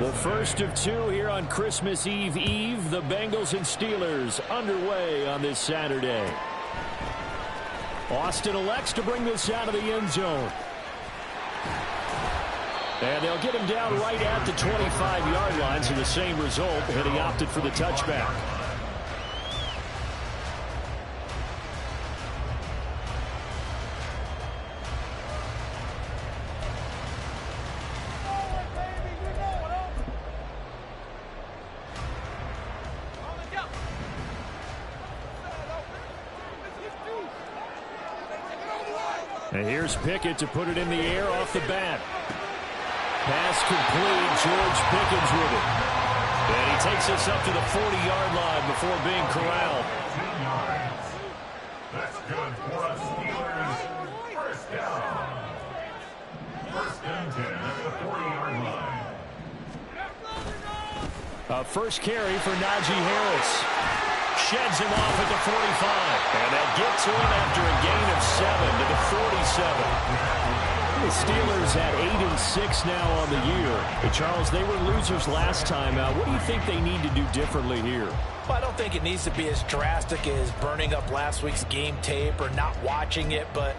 Well, first of two here on Christmas Eve. The Bengals and Steelers underway on this Saturday. Austin elects to bring this out of the end zone. And they'll get him down right at the 25-yard line, so the same result, and he opted for the touchback. And here's Pickett to put it in the air off the bat. Pass complete. George Pickens with it. And he takes us up to the 40-yard line before being corralled. 10 yards. That's good for us Steelers. First down. First and 10 at the 40-yard line. A first carry for Najee Harris. Sheds him off at the 45. And they'll get to him after a gain of 7 to the 47. The Steelers at 8-6 now on the year. But Charles, they were losers last time out. What do you think they need to do differently here? Well, I don't think it needs to be as drastic as burning up last week's game tape or not watching it, but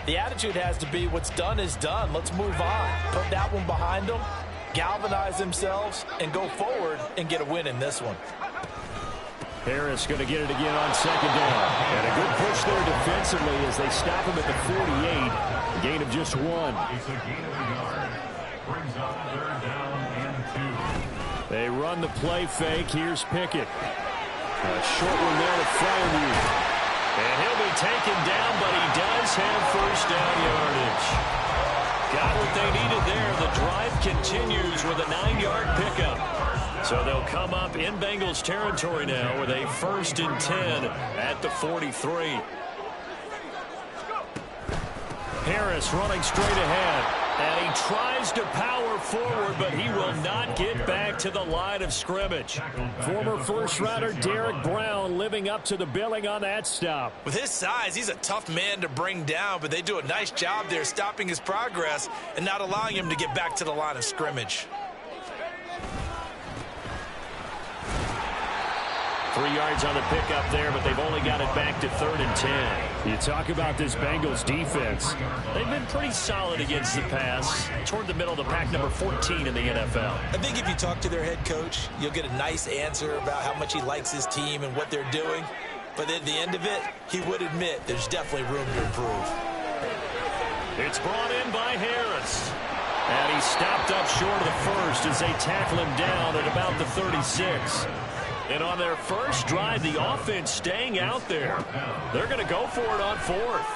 the attitude has to be what's done is done. Let's move on. Put that one behind them, galvanize themselves, and go forward and get a win in this one. Harris going to get it again on second down. And a good push there defensively as they stop him at the 48. A gain of just 1. It's a gain of a yard. Brings up third down and 2. They run the play fake. Here's Pickett. A short one there to Freiermuth. And he'll be taken down, but he does have first down yardage. Got what they needed there. The drive continues with a 9-yard pickup. So they'll come up in Bengals territory now with a 1st and 10 at the 43. Harris running straight ahead. And he tries to power forward, but he will not get back to the line of scrimmage. Former first-rounder Derek Brown living up to the billing on that stop. With his size, he's a tough man to bring down, but they do a nice job there stopping his progress and not allowing him to get back to the line of scrimmage. 3 yards on the pickup there, but they've only got it back to 3rd and 10. You talk about this Bengals defense. They've been pretty solid against the pass. Toward the middle of the pack, number 14 in the NFL. I think if you talk to their head coach, you'll get a nice answer about how much he likes his team and what they're doing. But at the end of it, he would admit there's definitely room to improve. It's brought in by Harris. And he's stopped up short of the first as they tackle him down at about the 36. And on their first drive, the offense staying out there. They're going to go for it on 4th.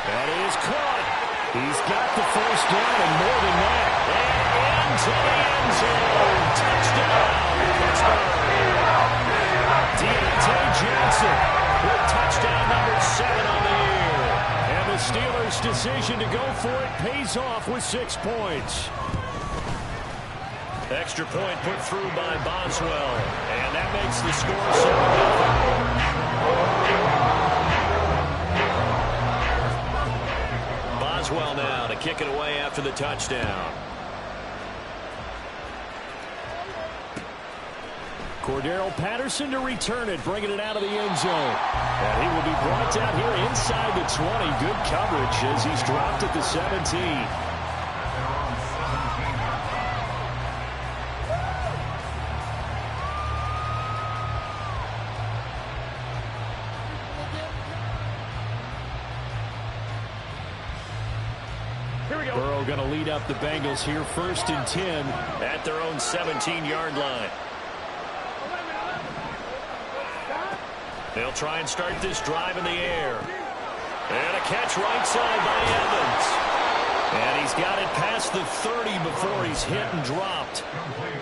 That is caught. He's got the first down and more than that. And into the end zone. Touchdown, Pittsburgh. Deontay Johnson with touchdown number 7 on the year. And the Steelers' decision to go for it pays off with 6 points. Extra point put through by Boswell. And that makes the score 7-0. Boswell now to kick it away after the touchdown. Cordero Patterson to return it, bringing it out of the end zone. And he will be brought down here inside the 20. Good coverage as he's dropped at the 17. Burrow going to lead up the Bengals here, 1st and 10 at their own 17-yard line. They'll try and start this drive in the air. And a catch right side by Evans. And he's got it past the 30 before he's hit and dropped.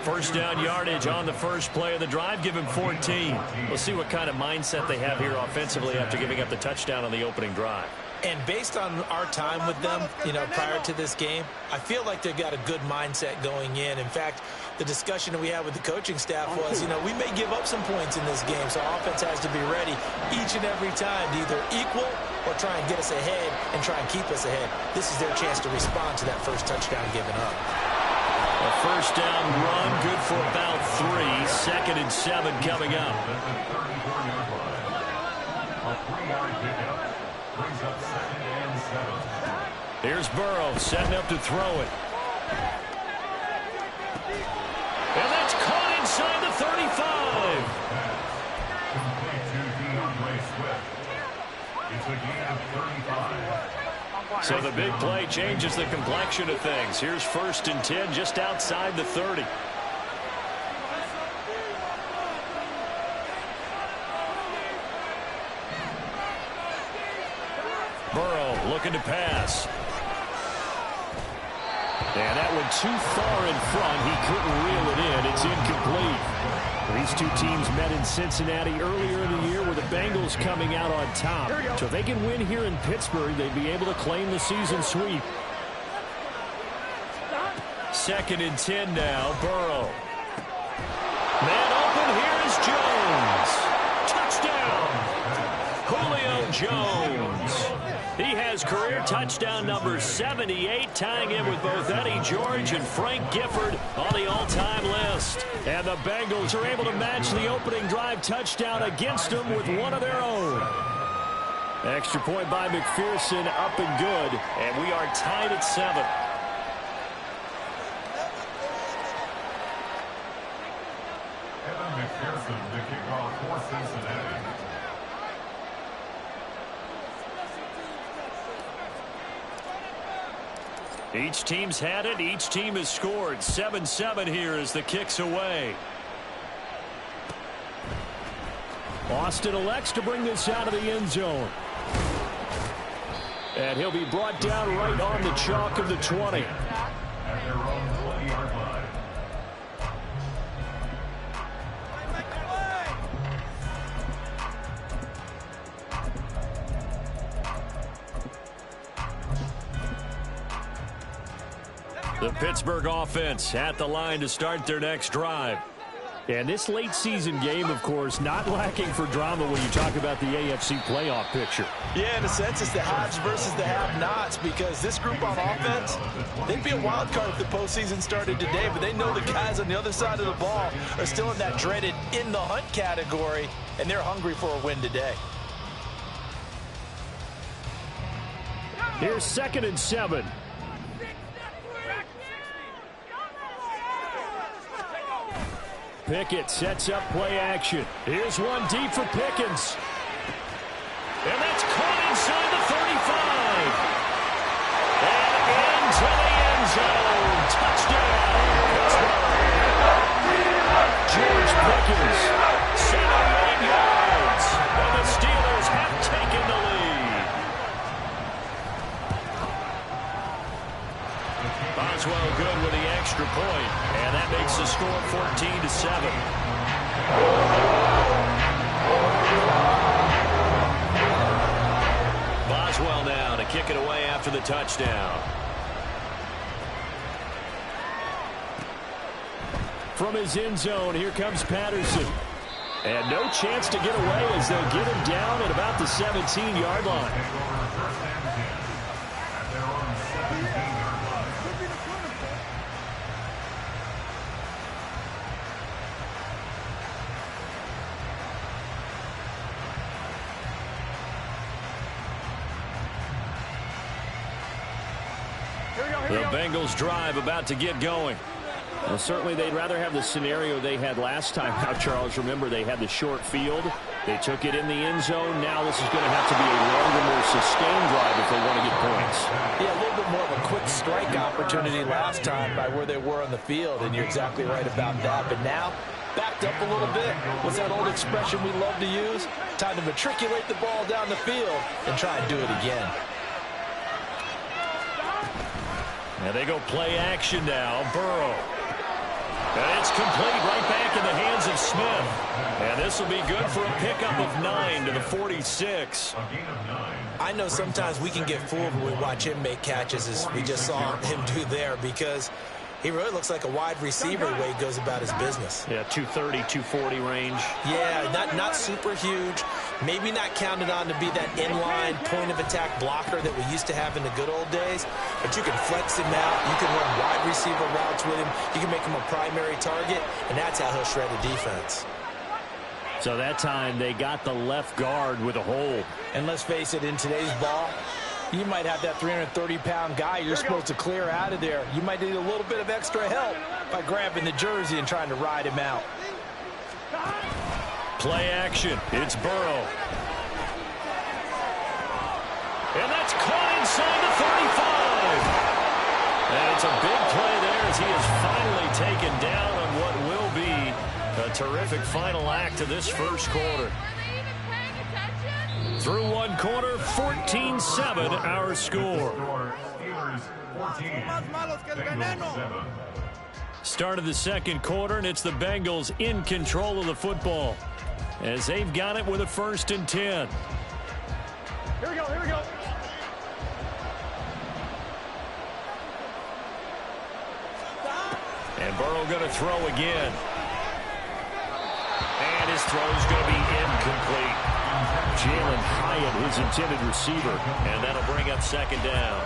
First down yardage on the first play of the drive. Give him 14. We'll see what kind of mindset they have here offensively after giving up the touchdown on the opening drive. And based on our time with them, prior to this game, I feel like they've got a good mindset going in. In fact, the discussion that we had with the coaching staff was, we may give up some points in this game, so offense has to be ready each and every time to either equal or try and get us ahead and try and keep us ahead. This is their chance to respond to that first touchdown given up. A first down run, good for about 3. 2nd and 7 coming up. A 3-yard pickup brings up 2nd and 7. Here's Burrow setting up to throw it. And that's caught inside the 35. Complete to DeAndre Swift. It's a gain of 35. So the big play changes the complexion of things. Here's 1st and 10 just outside the 30. Burrow looking to pass. And that went too far in front. He couldn't reel it in. It's incomplete. These two teams met in Cincinnati earlier in the year with the Bengals coming out on top. So if they can win here in Pittsburgh, they'd be able to claim the season sweep. 2nd and 10 now. Burrow. Man open. Here is Jones. Touchdown. Julio Jones. He has career touchdown number 78, tying in with both Eddie George and Frank Gifford on the all-time list. And the Bengals are able to match the opening drive touchdown against them with one of their own. Extra point by McPherson, up and good. And we are tied at 7. Evan McPherson, the kickoff for Cincinnati. Each team's had it. Each team has scored. 7-7 here as the kick's away. Austin elects to bring this out of the end zone. And he'll be brought down right on the chalk of the 20. At their own 20-yard line. The Pittsburgh offense at the line to start their next drive. And this late season game, of course, not lacking for drama when you talk about the AFC playoff picture. Yeah, in a sense, it's the haves versus the have-nots, because this group on offense, they'd be a wild card if the postseason started today, but they know the guys on the other side of the ball are still in that dreaded in-the-hunt category, and they're hungry for a win today. Here's 2nd and 7. Pickett sets up play action. Here's one deep for Pickens. And that's caught inside the 35. And into the end zone. Touchdown. George Pickens, 78 yards. And the Steelers have taken the lead. Boswell good with the extra point. And that makes the score 14-7. Boswell now to kick it away after the touchdown. From his end zone, here comes Patterson. And no chance to get away as they'll get him down at about the 17-yard line. The Bengals drive about to get going. Well, certainly they'd rather have the scenario they had last time out, Charles. Remember, they had the short field. They took it in the end zone. Now this is going to have to be a longer, more sustained drive if they want to get points. Yeah, a little bit more of a quick strike opportunity last time by where they were on the field, and you're exactly right about that. But now, backed up a little bit. What's that old expression we love to use? Time to matriculate the ball down the field and try and do it again. And they go play action now. Burrow. And it's complete right back in the hands of Smith. And this will be good for a pickup of 9 to the 46. I know sometimes we can get fooled when we watch him make catches, as we just saw him do there, because he really looks like a wide receiver the way he goes about his business. Yeah, 230, 240 range. Yeah, not super huge. Maybe not counted on to be that inline point-of-attack blocker that we used to have in the good old days, but you can flex him out. You can run wide receiver receiver routes with him. You can make him a primary target, and that's how he'll shred a defense. So that time they got the left guard with a hold. And let's face it, in today's ball, you might have that 330-pound guy you're supposed to clear out of there. You might need a little bit of extra help by grabbing the jersey and trying to ride him out. Play action. It's Burrow. And that's caught inside the 35. And it's a big play there as he is finally taken down on what will be a terrific final act of this first quarter. Through one quarter, 14-7 our score. Steelers 14, Bengals 7. Start of the second quarter, and it's the Bengals in control of the football as they've got it with a 1st and 10. Here we go, here we go. And Burrow going to throw again. And his throw's going to be incomplete. Jalen Hyatt, his intended receiver. And that'll bring up 2nd down.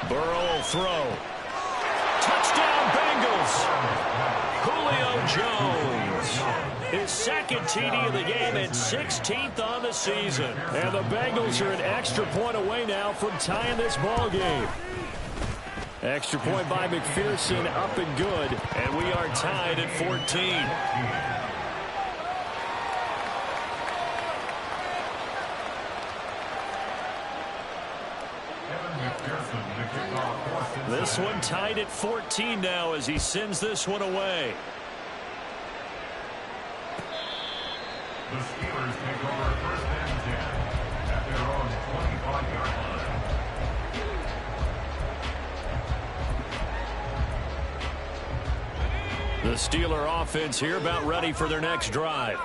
Burrow will throw. Touchdown Bengals. Julio Jones. His 2nd TD of the game and 16th on the season. And the Bengals are an extra point away now from tying this ball game. Extra point by McPherson, up and good. And we are tied at 14. This one tied at 14 now as he sends this one away. The Steelers take over 1st and 10 at their own 25-yard line. The Steeler offense here about ready for their next drive.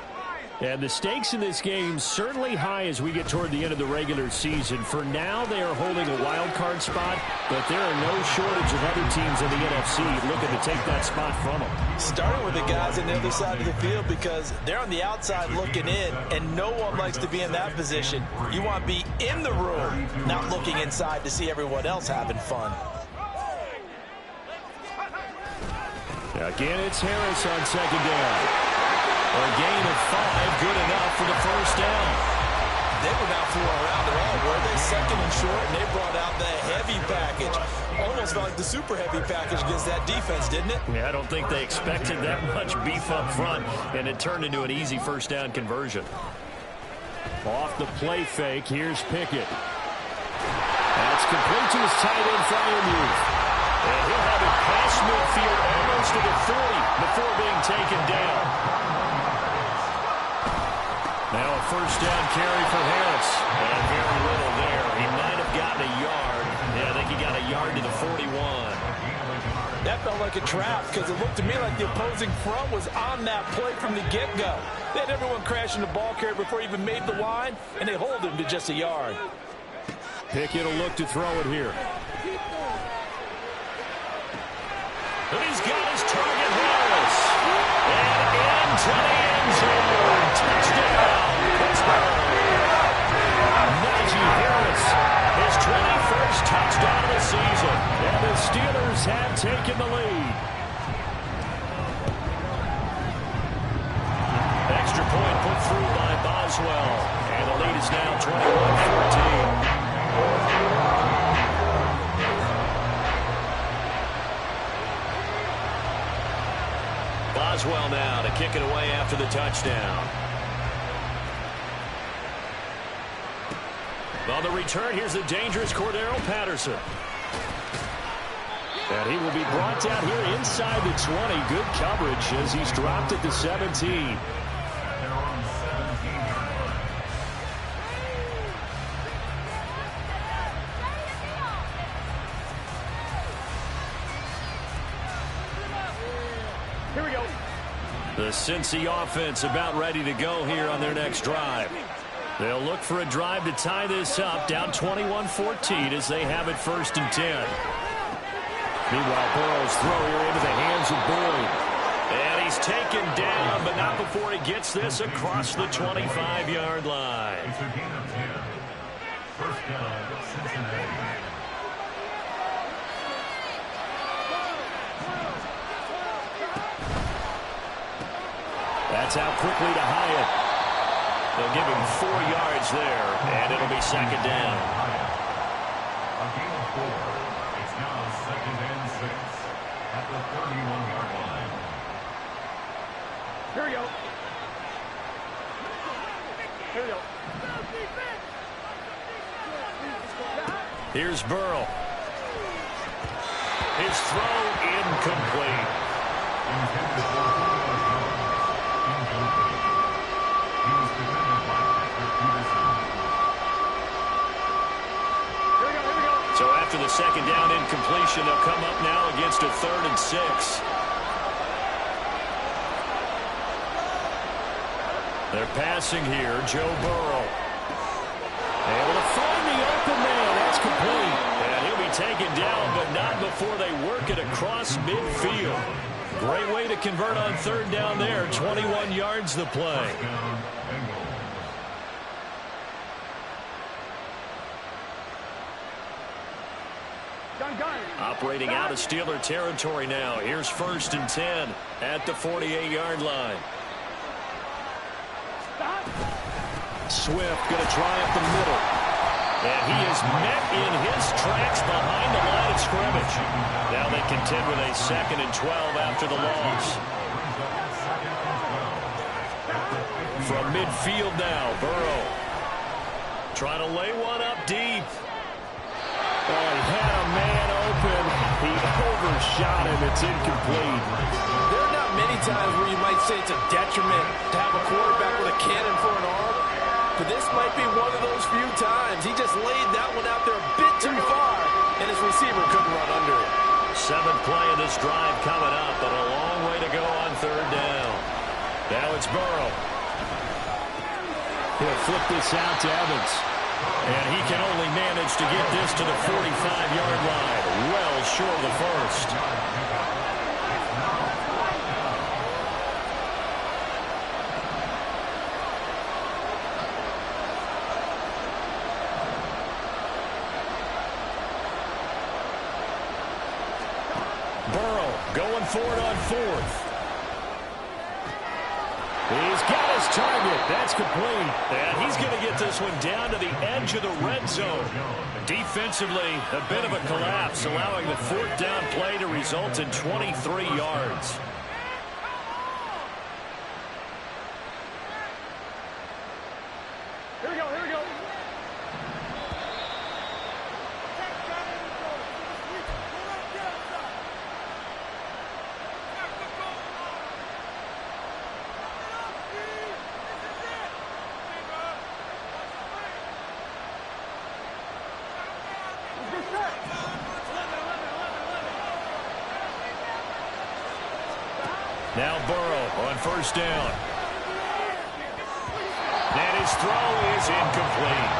And the stakes in this game certainly high as we get toward the end of the regular season. For now, they are holding a wild card spot, but there are no shortage of other teams in the NFC looking to take that spot from them. Starting with the guys on the other side of the field because they're on the outside looking in, and no one likes to be in that position. You want to be in the room, not looking inside to see everyone else having fun. Again, it's Harris on 2nd down. A gain of 5, good enough for the 1st down. They were not fooling around at all, were they? 2nd and short, and they brought out the heavy package. Almost felt like the super heavy package against that defense, didn't it? Yeah, I don't think they expected that much beef up front, and it turned into an easy 1st down conversion. Off the play fake, here's Pickett. That's complete to his tight end, Freiermuth. And he'll have it past midfield almost to the 40 before being taken down. Now a 1st down carry for Harris. And very little there. He might have gotten a yard. Yeah, I think he got a yard to the 41. That felt like a trap because it looked to me like the opposing front was on that play from the get-go. They had everyone crashing the ball carrier before he even made the line, and they hold him to just a yard. Pickett will look to throw it here. And he's got his target, Harris. And into the end zone. Touchdown, Pittsburgh. Najee Harris, his 21st touchdown of the season. And the Steelers have taken the lead. Extra point put through by Boswell. And the lead is now 21-14. Boswell now to kick it away after the touchdown. On the return, here's the dangerous Cordero Patterson. And he will be brought down here inside the 20. Good coverage as he's dropped at the 17. They're on 17-yard line. Here we go. The Cincy offense about ready to go here on their next drive. They'll look for a drive to tie this up, down 21-14 as they have it 1st and 10. Meanwhile, Burrow's throw here into the hands of Boyd. And he's taken down, but not before he gets this across the 25-yard line. It's a gain of 10. First down, Cincinnati. That's out quickly to Hyatt. They'll give him 4 yards there, and it'll be second down. A gain of 4. It's now second and 6 at the 31-yard line. Here we go. Here we go. Here's Burrow. His throw incomplete. Intended for 4 yards. Incomplete. He was defended by Patrick Peterson. Here we go. Here we go. So after the second down incompletion, they'll come up now against a 3rd and 6. They're passing here. Joe Burrow. Able to find the open man. That's complete. And he'll be taken down, but not before they work it across midfield. Great way to convert on 3rd down there. 21 yards the play. Down, Bengals. Gun. Operating out of Steeler territory now. Here's 1st and 10 at the 48-yard line. Swift going to try up the middle. And he is met in his tracks behind the line of scrimmage. Now they contend with a 2nd and 12 after the loss. From midfield now, Burrow. Trying to lay one up deep. Oh, he had a man open. He overshot him. It's incomplete. There are not many times where you might say it's a detriment to have a quarterback with a cannon for an arm, but this might be one of those few times. He just laid that one out there a bit too far, and his receiver couldn't run under it. 7th play of this drive coming up, but a long way to go on 3rd down. Now it's Burrow. He'll flip this out to Evans. And he can only manage to get this to the 45-yard line. Well short of the first. Burrow going for it on 4th. He's got his target. That's complete. And he's going to get this one down to the edge of the red zone. Defensively, a bit of a collapse, allowing the 4th down play to result in 23 yards. Here we go. Here we go. Now Burrow on 1st down. And his throw is incomplete.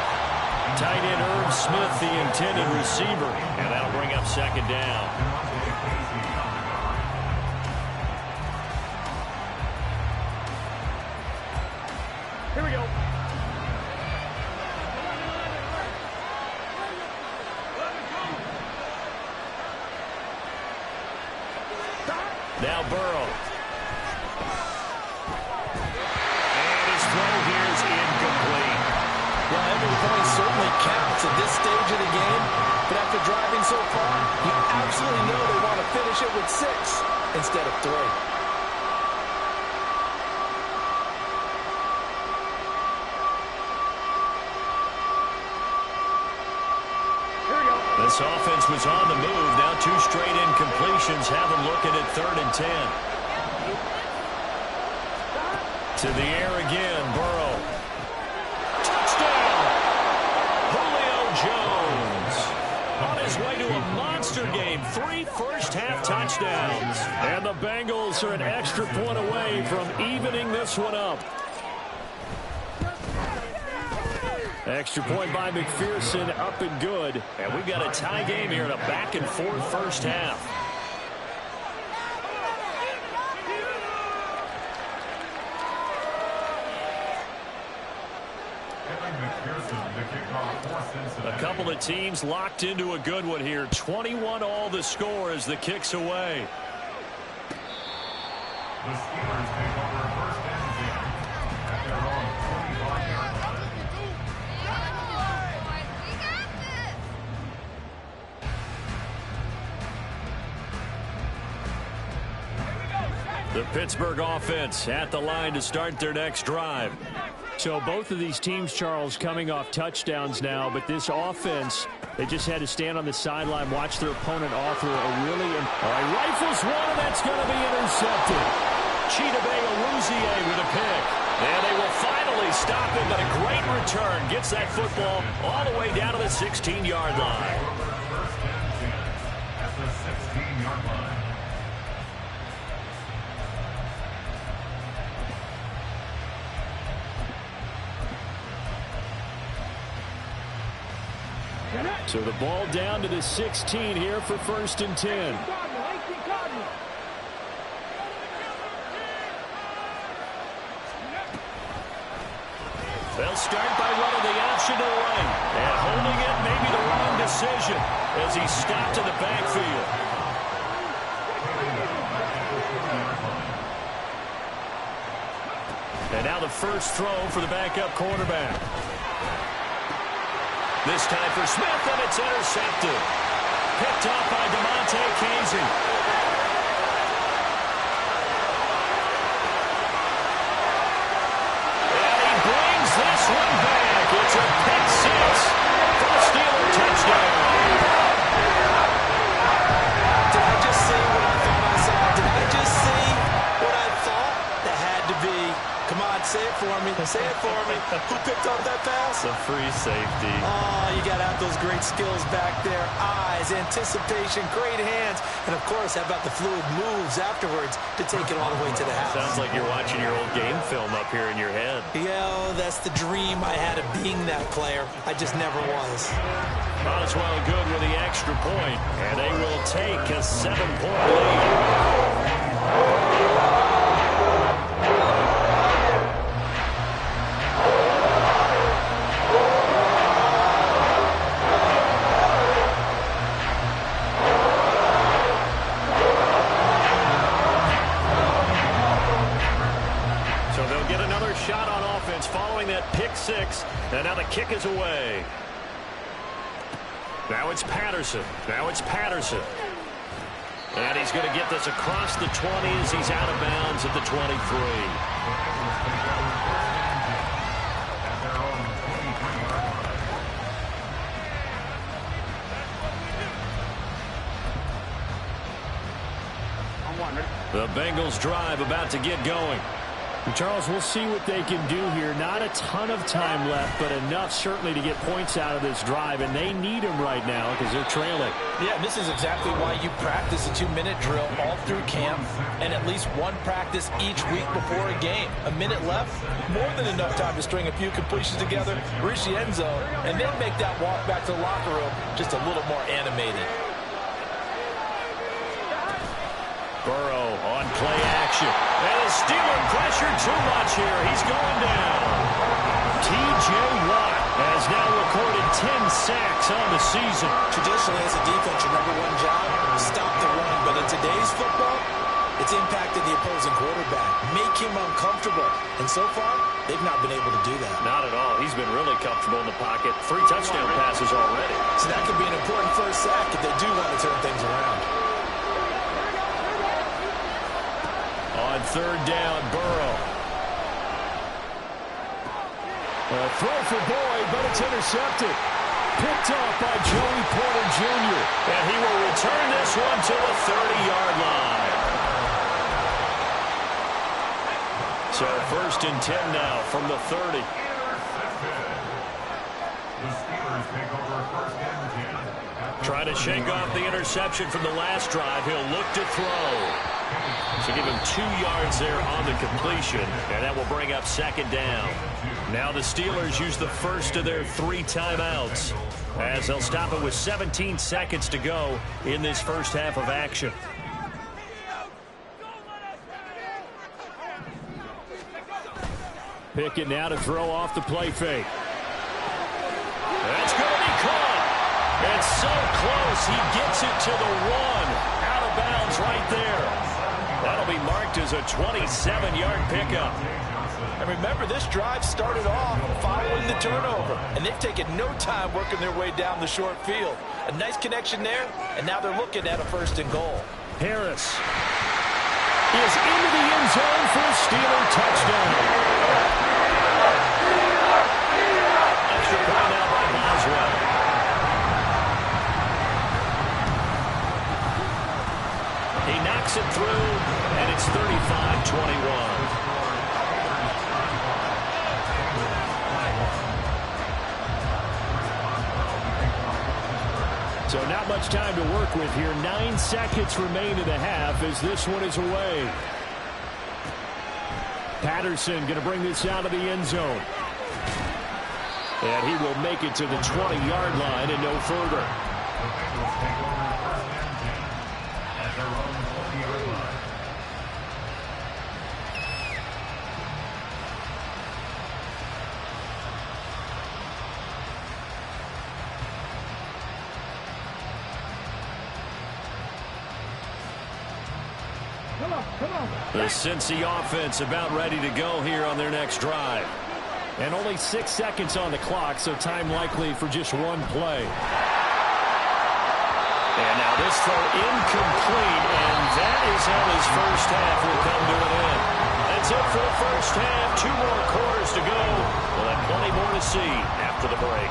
Tight end Irv Smith, the intended receiver. And that'll bring up 2nd down. Here we go. Now Burrow. And his throw here is incomplete. Well, every point certainly counts at this stage of the game, but after driving so far, you absolutely know they want to finish it with 6 instead of 3. This offense was on the move. Now 2 straight incompletions have them looking at 3rd and 10. To the air again, Burrow. Touchdown! Julio Jones. On his way to a monster game. 3 first-half touchdowns. And the Bengals are an extra point away from evening this one up. Extra point by McPherson, up and good. And we've got a tie game here in a back-and-forth first half. McPherson to kick off for Cincinnati. A couple of teams locked into a good one here. 21-all the score as the kick's away. The Steelers take over first and 10 at their own 25-yard line. The Pittsburgh offense at the line to start their next drive. So both of these teams, Charles, coming off touchdowns now, but this offense, they just had to stand on the sideline, watch their opponent offer a really... All right, rifles one, and that's going to be intercepted. Chidobe Awuzie with a pick. And they will finally stop him, but a great return. Gets that football all the way down to the 16-yard line. First and 10 at the 16-yard line. So the ball down to the 16 here for first and 10. They'll start by running the option to the right. And holding it may be the wrong decision as he stopped in the backfield. And now the first throw for the backup quarterback. This time for Smith, and it's intercepted. Picked off by DeMonte Casey. And he brings this one back. It's a pick six for the Steeler touchdown. Did I just see what I thought I saw? Did I just see what I thought that had to be? Come on, say it for me. Say it for me. Who picked up that pass? The free safety. Oh, you got to have those great skills back there. Eyes, anticipation, great hands. And, of course, how about the fluid moves afterwards to take it all the way to the house? Sounds like you're watching your old game film up here in your head. Yeah, that's the dream I had of being that player. I just never was. Boswell good with the extra point, and they will take a 7-point lead. Shot on offense following that pick six, and now the kick is away. Now it's Patterson. And he's going to get this across the 20 as he's out of bounds at the 23. The Bengals drive about to get going. Charles, we'll see what they can do here. Not a ton of time left, but enough certainly to get points out of this drive, and they need them right now because they're trailing. Yeah, this is exactly why you practice a 2-minute drill all through camp and at least one practice each week before a game. A minute left, more than enough time to string a few completions together, reach the end zone, and then make that walk back to the locker room just a little more animated. Burrow on play action. And the Steeler pressure too much here. He's going down. T.J. Watt has now recorded 10 sacks on the season. Traditionally, as a defense, your number one job, stop the run. But in today's football, it's impacted the opposing quarterback. Make him uncomfortable. And so far, they've not been able to do that. Not at all. He's been really comfortable in the pocket. 3 touchdown passes already. So that could be an important first sack if they do want to turn things around. On third down, Burrow. A throw for Boyd, but it's intercepted. Picked off by Joey Porter Jr. And he will return this one to the 30-yard line. So first and 10 now from the 30. The Steelers take over first and 10. Trying to shake off the interception from the last drive. He'll look to throw. So give him 2 yards there on the completion, and that will bring up second down. Now the Steelers use the first of their 3 timeouts as they'll stop it with 17 seconds to go in this first half of action. Pickett now to throw off the play fake. That's going to be caught. It's so close. He gets it to the 1. Out of bounds right there. That'll be marked as a 27-yard pickup. And remember, this drive started off following the turnover, and they've taken no time working their way down the short field. A nice connection there, and now they're looking at a 1st and goal. Harris is into the end zone for a Steeler touchdown. Extra point out by Boswell. He knocks it through, and it's 35-21. So not much time to work with here. 9 seconds remain in the half as this one is away. Patterson going to bring this out of the end zone. And he will make it to the 20-yard line and no further. The Cincy offense about ready to go here on their next drive. And only 6 seconds on the clock, so time likely for just one play. And now this throw incomplete, and that is how his first half will come to an end. That's it for the first half. 2 more quarters to go. We'll have plenty more to see after the break.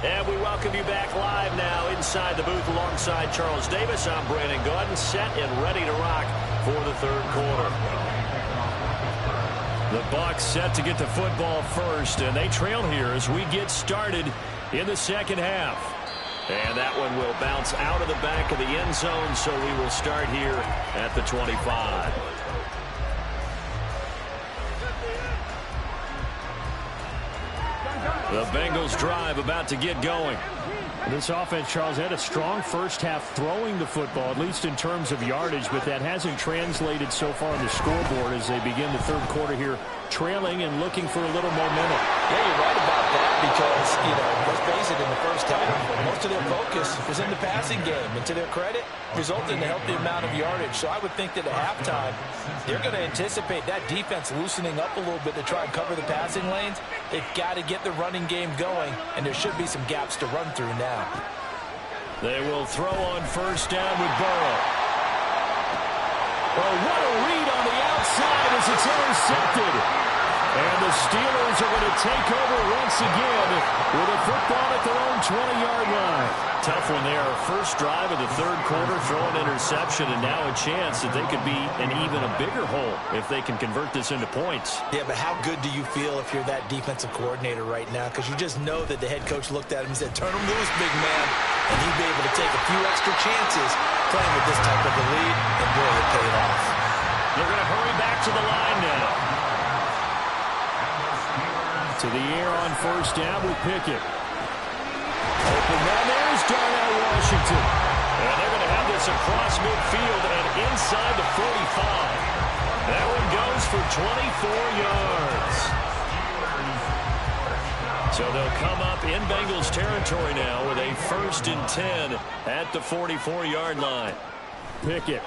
And we welcome you back live now inside the booth alongside Charles Davis. I'm Brandon Gaudin, set and ready to rock for the 3rd quarter. The Bucs set to get the football first, and they trail here as we get started in the 2nd half. And that one will bounce out of the back of the end zone, so we will start here at the 25. The Bengals drive about to get going. This offense, Charles, had a strong first half throwing the football, at least in terms of yardage, but that hasn't translated so far on the scoreboard as they begin the 3rd quarter here, trailing and looking for a little momentum. Yeah, you're right about that because, let's face it, in the first half, most of their focus was in the passing game. And to their credit, resulted in a healthy amount of yardage. So I would think that at halftime, they're going to anticipate that defense loosening up a little bit to try and cover the passing lanes. They've got to get the running game going, and there should be some gaps to run through now. They will throw on first down with Burrow. Oh, what a read on the outside as it's intercepted. And the Steelers are going to take over once again with a football at their own 20-yard line. Tough one there. First drive of the 3rd quarter, throw an interception, and now a chance that they could be in even a bigger hole if they can convert this into points. Yeah, but how good do you feel if you're that defensive coordinator right now? Because you just know that the head coach looked at him and said, turn him loose, big man. And he'd be able to take a few extra chances playing with this type of a lead, and boy, it paid off. They're going to hurry back to the line now. To the air on first down with Pickett. Open run, there's Darnell Washington. And they're going to have this across midfield and inside the 45. That one goes for 24 yards. So they'll come up in Bengals territory now with a 1st and 10 at the 44-yard line. Pickett.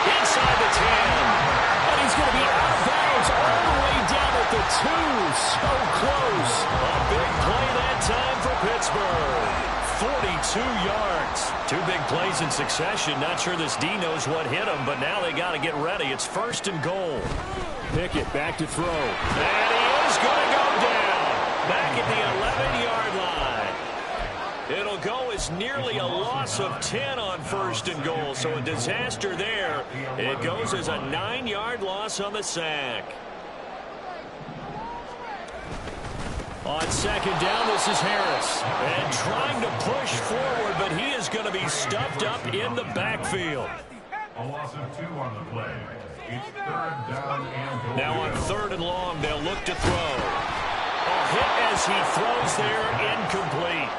Inside the 10. And he's going to be out of bounds all the way down at the 2. So close. A big play that time for Pittsburgh. 42 yards. 2 big plays in succession. Not sure this D knows what hit him, but now they got to get ready. It's 1st and goal. Pickett back to throw. And he is going to go down. Back at the 11-yard line. It'll go as nearly a loss of 10 on 1st and goal. So a disaster there. It goes as a 9-yard loss on the sack. On second down, this is Harris. And trying to push forward, but he is going to be stuffed up in the backfield. A loss of 2 on the play. It's third down and goal. Now on third and long, they'll look to throw. A hit as he throws there, incomplete.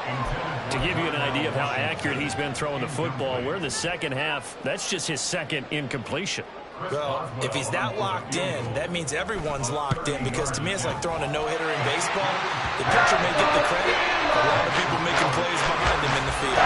To give you an idea of how accurate he's been throwing the football, we're in the second half. That's just his second incompletion. Well, if he's that locked in, that means everyone's locked in, because to me it's like throwing a no-hitter in baseball. The pitcher may get the credit, a lot of people making plays behind him in the field.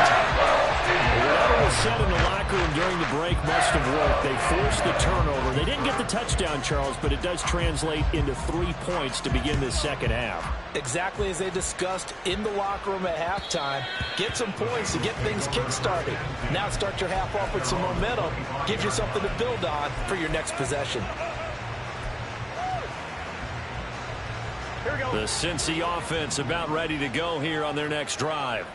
Whatever was said in the locker room during the break must have worked. They forced the turnover. They didn't get the touchdown, Charles, but it does translate into 3 points to begin this second half. Exactly as they discussed in the locker room at halftime. Get some points to get things kick-started. Now start your half off with some momentum. Gives you something to build on for your next possession. The Cincy offense about ready to go here on their next drive.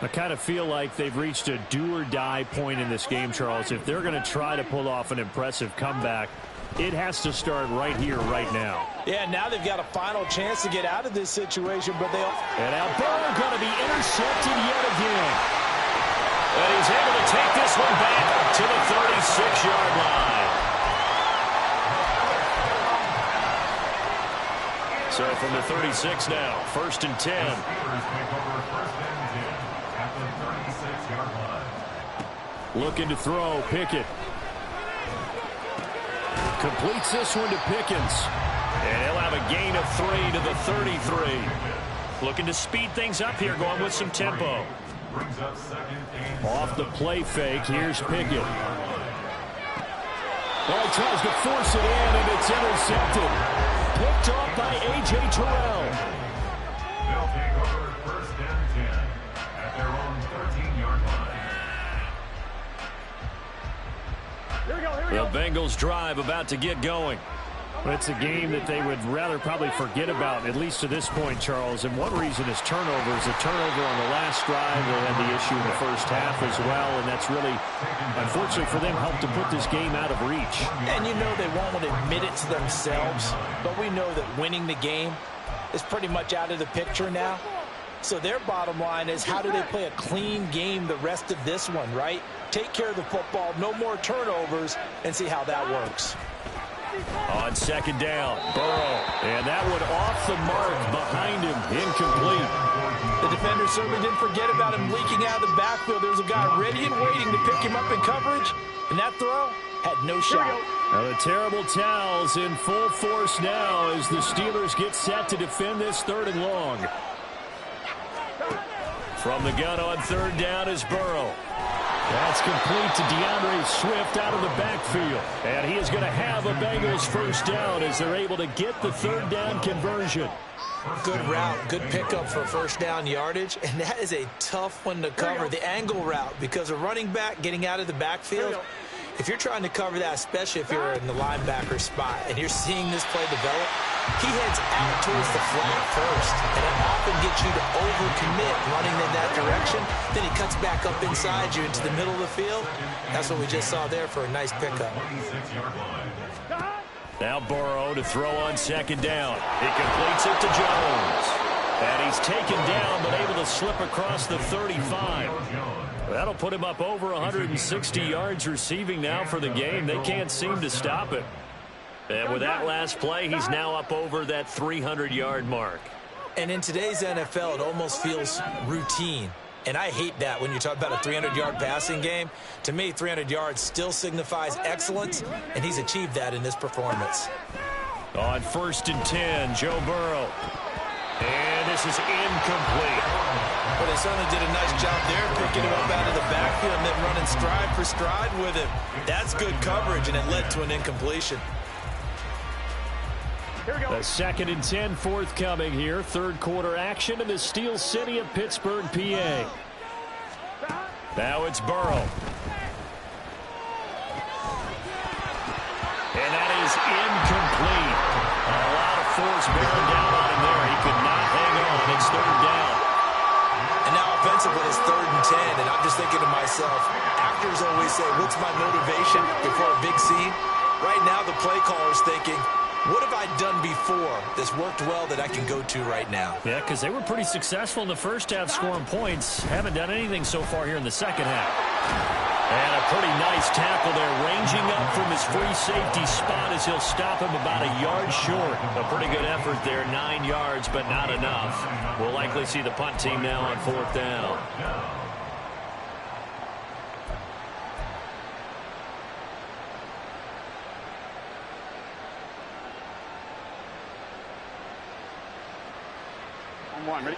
I kind of feel like they've reached a do-or-die point in this game, Charles. If they're going to try to pull off an impressive comeback, it has to start right here, right now. Yeah, now they've got a final chance to get out of this situation, but they... And now Burrow going to be intercepted yet again. And he's able to take this one back to the 36-yard line. So from the 36 now, 1st and 10. Looking to throw, Pickett. Completes this one to Pickens. And he'll have a gain of 3 to the 33. Looking to speed things up here, going with some tempo. Off the play fake, here's Pickett. Oh, he tries to force it in, and it's intercepted. Picked off by A.J. Terrell. They'll take over 1st and 10 at their own 13-yard line. Here we go, here we The go. Bengals drive about to get going. It's a game that they would rather probably forget about, at least to this point, Charles. And one reason is turnovers. A turnover on the last drive. They had the issue in the first half as well, and that's really, unfortunately for them, helped to put this game out of reach. And you know they won't want to admit it to themselves, but we know that winning the game is pretty much out of the picture now. So their bottom line is, how do they play a clean game the rest of this one, right? Take care of the football, no more turnovers, and see how that works. On second down, Burrow. And that one off the mark behind him, incomplete. The defender certainly didn't forget about him leaking out of the backfield. There's a guy ready and waiting to pick him up in coverage, and that throw had no shot. Now the terrible towels in full force now as the Steelers get set to defend this 3rd and long. From the gun on 3rd down is Burrow. That's complete to DeAndre Swift out of the backfield. And he is going to have a Bengals 1st down as they're able to get the 3rd down conversion. Good route, good pickup for 1st down yardage, and that is a tough one to cover, the angle route, because a running back getting out of the backfield, if you're trying to cover that, especially if you're in the linebacker spot and you're seeing this play develop, he heads out towards the flat first, and that often gets you to overcommit running in that direction. Then he cuts back up inside you into the middle of the field. That's what we just saw there for a nice pickup. Now Burrow to throw on 2nd down. He completes it to Jones. And he's taken down, but able to slip across the 35. That'll put him up over 160 yards receiving now for the game. They can't seem to stop it. And with that last play, he's now up over that 300-yard mark. And in today's NFL, it almost feels routine. And I hate that when you talk about a 300-yard passing game. To me, 300 yards still signifies excellence, and he's achieved that in this performance. On 1st and 10, Joe Burrow. And this is incomplete. But they certainly did a nice job there picking him up out of the backfield and then running stride for stride with him. That's good coverage, and it led to an incompletion. Here we go. The 2nd and 10 forthcoming here. 3rd quarter action in the Steel City of Pittsburgh, PA. Now it's Burrow. And that is incomplete. A lot of force bearing down on him there. He could not hang on. It's 3rd down. And now offensively it's 3rd and 10, and I'm just thinking to myself, actors always say, what's my motivation before a big scene? Right now the play caller's thinking, What have I done before that's worked well that I can go to right now? Yeah, because they were pretty successful in the first half scoring points. Haven't done anything so far here in the second half. And a pretty nice tackle there, ranging up from his free safety spot as he'll stop him about a yard short. A pretty good effort there, 9 yards, but not enough. We'll likely see the punt team now on 4th down. One, ready?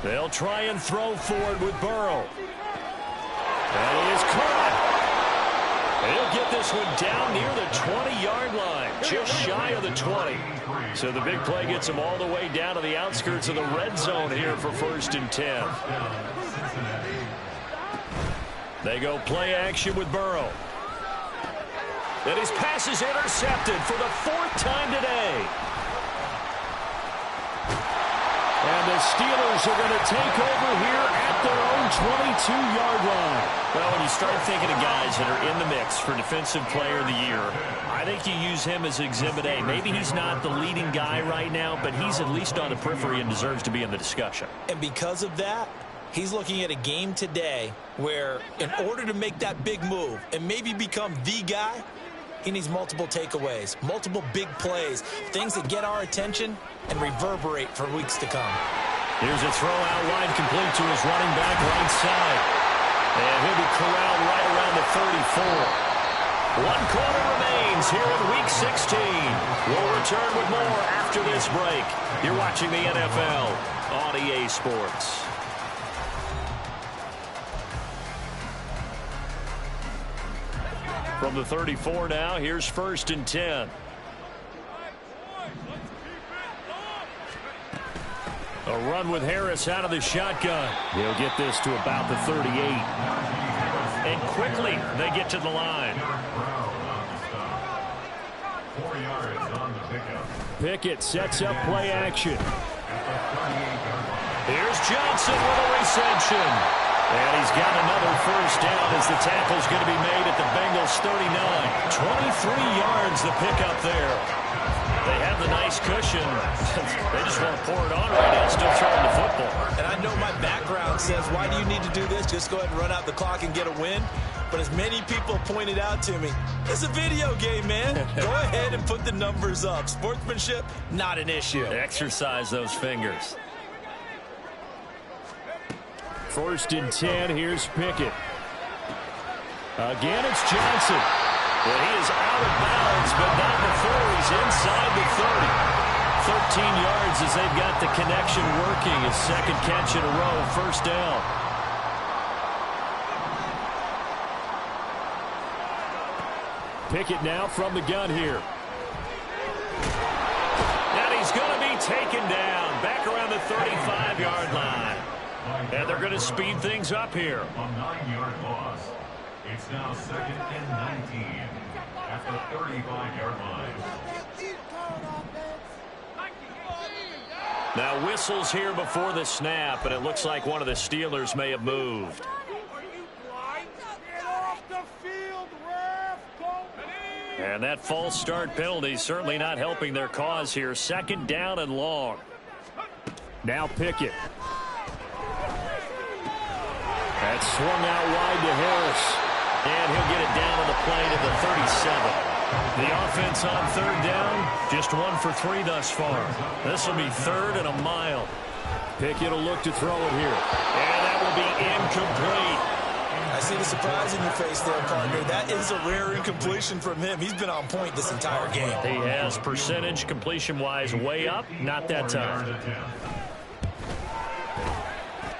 They'll try and throw forward with Burrow. That is caught. He'll get this one down near the 20-yard line, just shy of the 20. So the big play gets him all the way down to the outskirts of the red zone here for 1st and 10. They go play action with Burrow. And his pass is intercepted for the 4th time today. And the Steelers are going to take over here at their own 22-yard line. Well, when you start thinking of guys that are in the mix for Defensive Player of the Year, I think you use him as Exhibit A. Maybe he's not the leading guy right now, but he's at least on the periphery and deserves to be in the discussion. And because of that, he's looking at a game today where in order to make that big move and maybe become the guy, he needs multiple takeaways, multiple big plays, things that get our attention and reverberate for weeks to come. Here's a throw out wide, complete to his running back right side. And he'll be corralled right around the 34. 1 quarter remains here in Week 16. We'll return with more after this break. You're watching the NFL on EA Sports. From the 34 now, here's 1st and 10. A run with Harris out of the shotgun. He'll get this to about the 38. And quickly, they get to the line. 4 yards on the pickup. Pickett sets up play action. Here's Johnson with a reception. And he's got another 1st down as the tackle's going to be made at the Bengals 39. 23 yards the pickup there. They have the nice cushion. They just want to pour it on right now, still throwing the football. And I know my background says, why do you need to do this? Just go ahead and run out the clock and get a win. But as many people pointed out to me, it's a video game, man. Go ahead and put the numbers up. Sportsmanship, not an issue. Exercise those fingers. 1st and 10, here's Pickett. Again, it's Johnson. Well, he is out of bounds, but not before he's inside the 30. 13 yards as they've got the connection working. His 2nd catch in a row, 1st down. Pickett now from the gun here. And he's going to be taken down back around the 35-yard line. And they're going to speed things up here. A 9-yard loss. It's now 2nd and 19 at the 35-yard line. Now whistles here before the snap, and it looks like one of the Steelers may have moved. And that false start penalty certainly not helping their cause here. 2nd down and long. Now Pickett. That's swung out wide to Harris. And he'll get it down on the play to the 37. The offense on 3rd down, just 1 for 3 thus far. This will be 3rd and a mile. Pickett will look to throw it here. And that will be incomplete. I see the surprise in your face there, partner. That is a rare incompletion from him. He's been on point this entire game. He has percentage completion-wise way up. Not that time.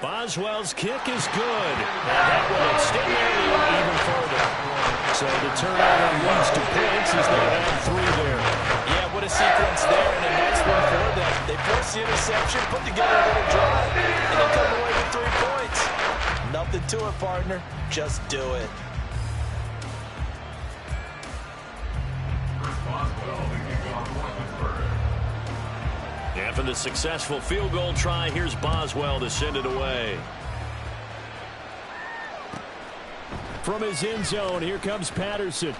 Boswell's kick is good. And that will extend their lead even further. So the turnover leads to points as they have 3 there. Yeah, what a sequence there, and a nice one for them. They force the interception, put together a little drive, and they come away with 3 points. Nothing to it, partner. Just do it. After the successful field goal try, here's Boswell to send it away. from his end zone. Here comes Patterson.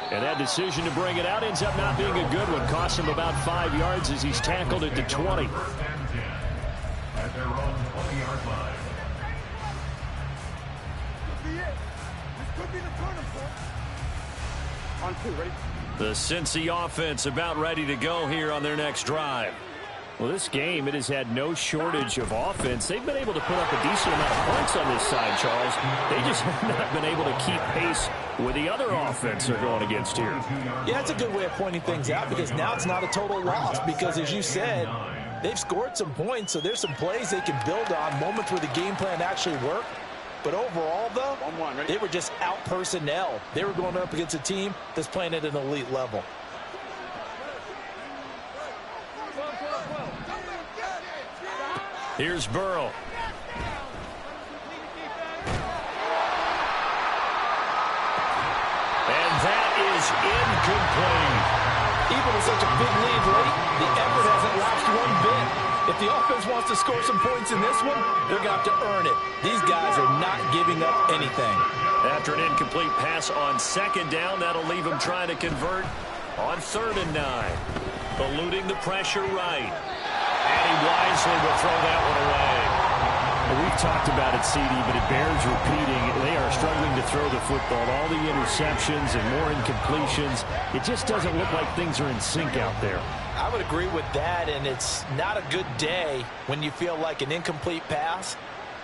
And that decision to bring it out ends up not being a good one. Costs him about 5 yards as he's tackled at the 20. First and 10 at their own 20-yard line. On 2, ready? The Cincy offense about ready to go here on their next drive. Well, this game, it has had no shortage of offense. They've been able to put up a decent amount of points on this side, Charles. They just have not been able to keep pace with the other offense they're going against here. Yeah, it's a good way of pointing things out because now it's not a total loss because, as you said, they've scored some points, so there's some plays they can build on, moments where the game plan actually worked. But overall, though, they were just out personnel. They were going up against a team that's playing at an elite level. Here's Burrow. And that is incomplete. Even with such a big lead late, the effort hasn't lapsed one bit. If the offense wants to score some points in this one, they're going to have to earn it. These guys are not giving up anything. After an incomplete pass on second down, that'll leave them trying to convert on 3rd and 9. Eluding the pressure right. And he wisely will throw that one away. Well, we've talked about it, CD, but it bears repeating. They are struggling to throw the football. All the interceptions and more incompletions. It just doesn't look like things are in sync out there. I would agree with that, and it's not a good day when you feel like an incomplete pass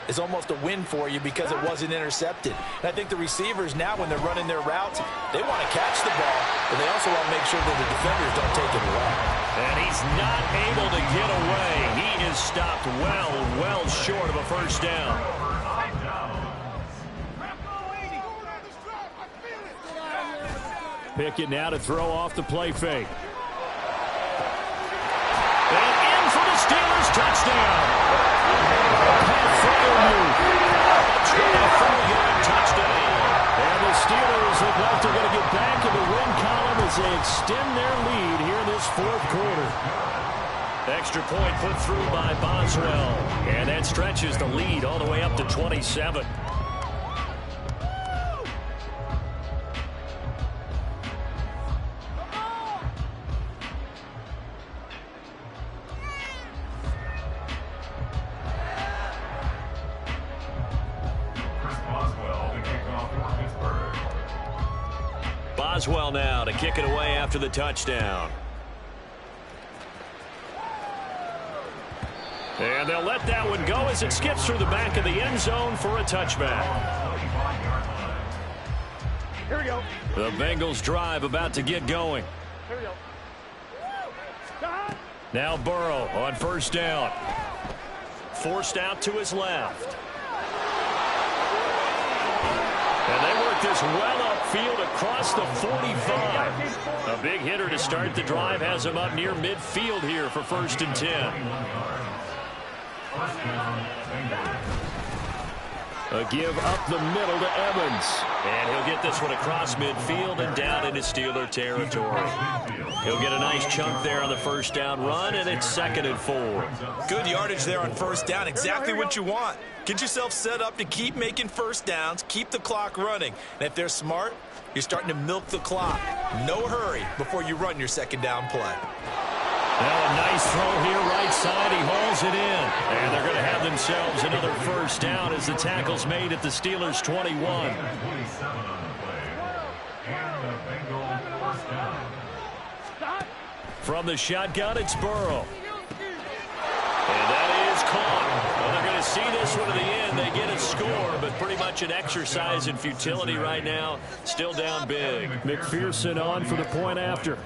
is almost a win for you because it wasn't intercepted. And I think the receivers now, when they're running their routes, they want to catch the ball, but they also want to make sure that the defenders don't take it away. And he's not able to get away. He is stopped well short of a first down. Pickett now to throw off the play fake. And in for the Steelers touchdown. Touchdown. And the Steelers look like they're going to get back in the win column as they extend their lead here in this 4th quarter. Extra point put through by Boswell. And that stretches the lead all the way up to 27. Boswell now to kick it away after the touchdown. And they'll let that one go as it skips through the back of the end zone for a touchback. Here we go. The Bengals drive about to get going. Here we go. Now Burrow on first down. Forced out to his left. And they work this well upfield across the 45. A big hitter to start the drive has him up near midfield here for 1st and 10. A give up the middle to Evans. And he'll get this one across midfield and down into Steeler territory. He'll get a nice chunk there on the first down run, and it's 2nd and 4. Good yardage there on first down. Exactly what you want. Get yourself set up to keep making first downs, keep the clock running. And if they're smart, you're starting to milk the clock. No hurry before you run your 2nd down play. Now a nice throw here right side. He hauls it in. And they're going to have themselves another first down as the tackle's made at the Steelers' 21. From the shotgun, it's Burrow. And that is caught. Well, they're going to see this one to the end. They get a score, but pretty much an exercise in futility right now. Still down big. McPherson on for the point after.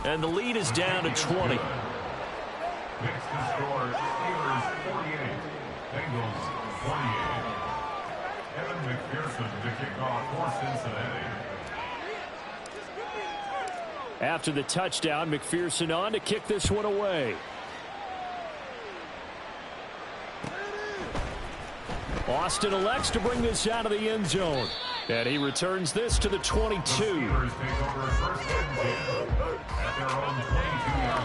And the lead is down to 20. Next to score, Steelers 48, Bengals 28. Evan McPherson to kick off for Cincinnati. After the touchdown, McPherson on to kick this one away. Austin elects to bring this out of the end zone. And he returns this to the 22. Steelers take over 1st and 10 at their own 22-yard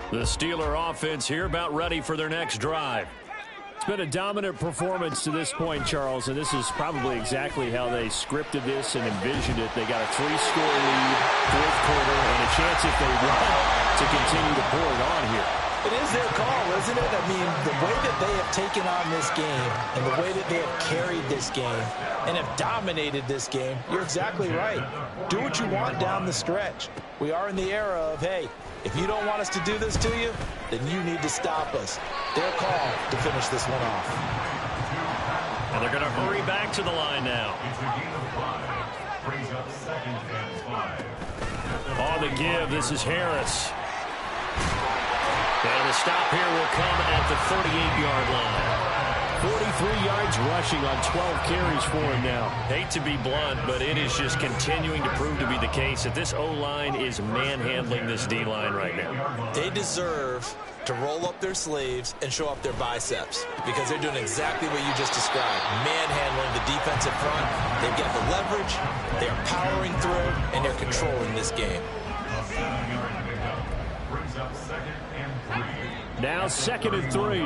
The Steeler offense here about ready for their next drive. It's been a dominant performance to this point, Charles, and this is probably exactly how they scripted this and envisioned it. They got a 3-score lead, fourth quarter, and a chance if they want to continue to pour it on here. It is their call, isn't it? I mean, the way that they have taken on this game and the way that they have carried this game and have dominated this game, you're exactly right. Do what you want down the stretch. We are in the era of, hey, if you don't want us to do this to you, then you need to stop us. Their call to finish this one off. And they're going to hurry back to the line now. It's a gain of 5. Brings up 2nd and 5. On the give, this is Harris. And the stop here will come at the 38-yard line. 43 yards rushing on 12 carries for him now. Hate to be blunt, but it is just continuing to prove to be the case that this O-line is manhandling this D-line right now. They deserve to roll up their sleeves and show up their biceps because they're doing exactly what you just described, manhandling the defensive front. They've got the leverage, they're powering through, and they're controlling this game. Brings up 2nd and 3. Now 2nd and 3.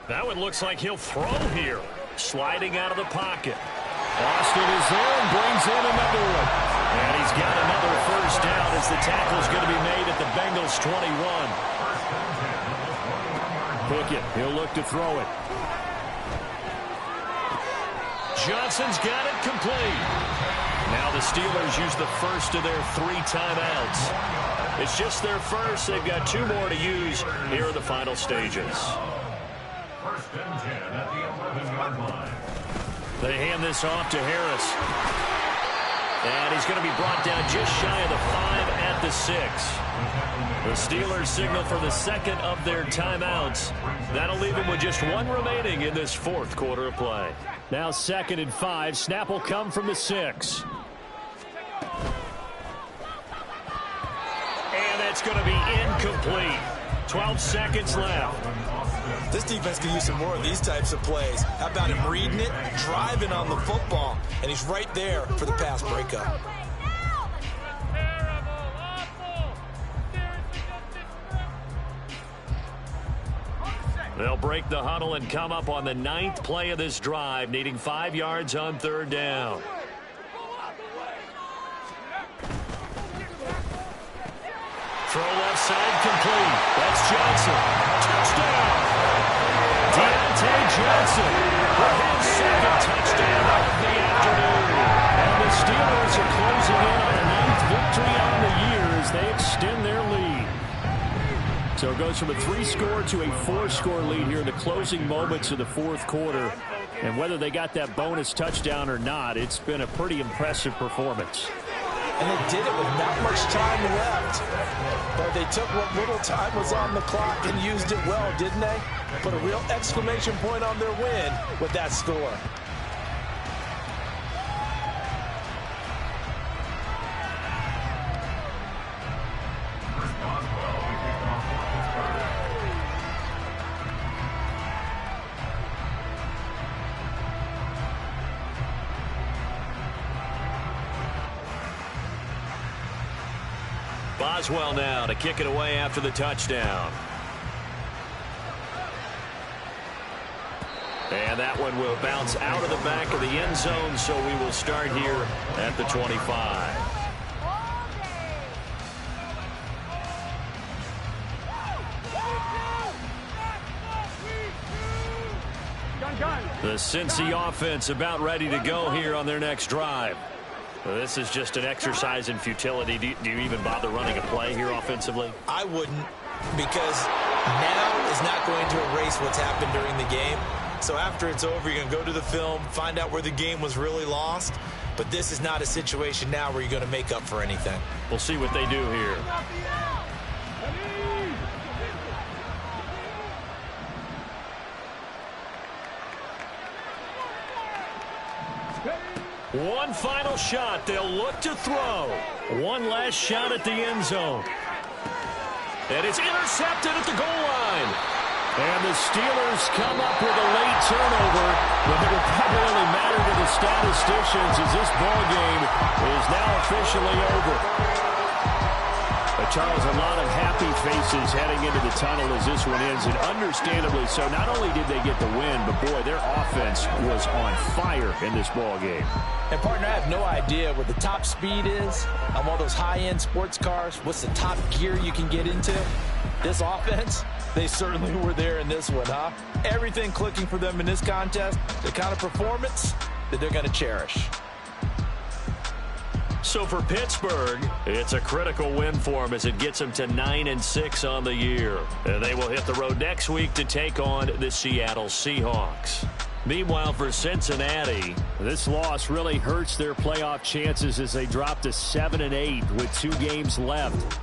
That one looks like he'll throw here. Sliding out of the pocket. Austin is there and brings in another one. And he's got another first down as the tackle's going to be made at the Bengals 21. Pickett, he'll look to throw it. Johnson's got it complete. Now the Steelers use the first of their 3 timeouts. It's just their first. They've got 2 more to use here in the final stages. 1st and 10 at the 11-yard line. They hand this off to Harris. And he's going to be brought down just shy of the 5 at the 6. The Steelers signal for the 2nd of their timeouts. That'll leave them with just 1 remaining in this 4th quarter of play. Now 2nd and 5. Snap will come from the 6. And that's going to be incomplete. 12 seconds left. This defense can use some more of these types of plays. How about him reading it, driving on the football, and he's right there for the pass breakup. They'll break the huddle and come up on the 9th play of this drive, needing 5 yards on 3rd down. Throw left side complete. That's Johnson. Touchdown! Deontay Johnson with his 2nd touchdown of the afternoon. And the Steelers are closing in on a 9th victory on the year as they extend their lead. So it goes from a 3-score to a 4-score lead here in the closing moments of the 4th quarter. And whether they got that bonus touchdown or not, it's been a pretty impressive performance. And they did it with not much time left. But they took what little time was on the clock and used it well, didn't they? Put a real exclamation point on their win with that score. Boswell now to kick it away after the touchdown. And that one will bounce out of the back of the end zone, so we will start here at the 25. The Cincy offense about ready to go here on their next drive. This is just an exercise in futility. Do you even bother running a play here offensively? I wouldn't, because now is not going to erase what's happened during the game. So after it's over, you're going to go to the film, find out where the game was really lost. But this is not a situation now where you're going to make up for anything. We'll see what they do here. One final shot. They'll look to throw. One last shot at the end zone. And it's intercepted at the goal line. And the Steelers come up with a late turnover, but it will probably only matter to the statisticians as this ball game is now officially over. But Charles, a lot of happy faces heading into the tunnel as this one ends, and understandably so. Not only did they get the win, but boy, their offense was on fire in this ball game. And partner, I have no idea what the top speed is on one of those high-end sports cars. What's the top gear you can get into? This offense, they certainly were there in this one, huh? Everything clicking for them in this contest, the kind of performance that they're going to cherish. So for Pittsburgh, it's a critical win for them as it gets them to 9-6 on the year. And they will hit the road next week to take on the Seattle Seahawks. Meanwhile, for Cincinnati, this loss really hurts their playoff chances as they drop to 7-8 with 2 games left.